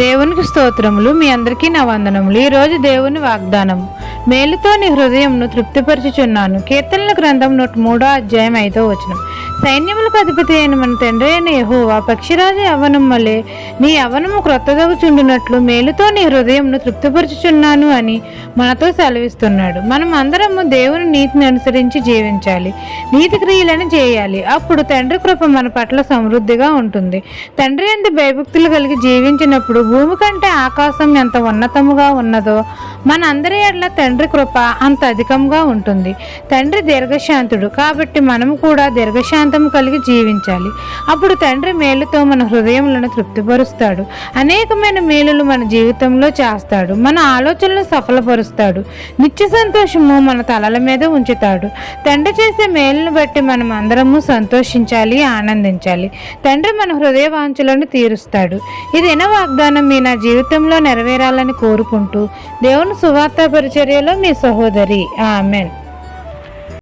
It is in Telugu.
దేవునికి స్తోత్రములు. మీ అందరికీ నా వందనములు. ఈరోజు దేవుని వాగ్దానము. మేలుతో నీ హృదయంను తృప్తిపరచుచున్నాను. కీర్తనల గ్రంథం 103 అధ్యాయం 5వ వచనం. సైన్యములకు అధిపతి అయిన మన తండ్రి అయిన యెహోవా పక్షిరాజు యవ్వనం వలె నీ యవ్వనము క్రొత్తదగుచుండునట్లు మేలుతో నీ హృదయంను తృప్తిపరచుచున్నాను అని మనతో సెలవిస్తున్నాడు. మనం అందరము దేవుని నీతిని అనుసరించి జీవించాలి, నీతి క్రియలను చేయాలి. అప్పుడు తండ్రి కృప మన పట్ల సమృద్ధిగా ఉంటుంది. తండ్రి యందు భయభక్తులు కలిగి జీవించినప్పుడు భూమి కంటే ఆకాశం ఎంత ఉన్నతముగా ఉన్నదో మన అందరి ఎడల తండ్రి కృప అంత అధికంగా ఉంటుంది. తండ్రి దీర్ఘశాంతుడు కాబట్టి మనము కూడా దీర్ఘశాంతము కలిగి జీవించాలి. అప్పుడు తండ్రి మేలుతో మన హృదయములను తృప్తిపరుస్తాడు. అనేకమైన మేలులు మన జీవితంలో చేస్తాడు. మన ఆలోచనలు సఫలపరుస్తాడు. నిత్య సంతోషము మన తలల మీద ఉంచుతాడు. తండ్రి చేసే మేలును బట్టి మనం అందరము సంతోషించాలి, ఆనందించాలి. తండ్రి మన హృదయ వాంఛలను తీరుస్తాడు. ఇదేన వాగ్దానం మీ నా జీవితంలో నెరవేరాలని కోరుకుంటూ దేవుని సువార్త పరిచర్యలో మీ సహోదరి. ఆమెన్.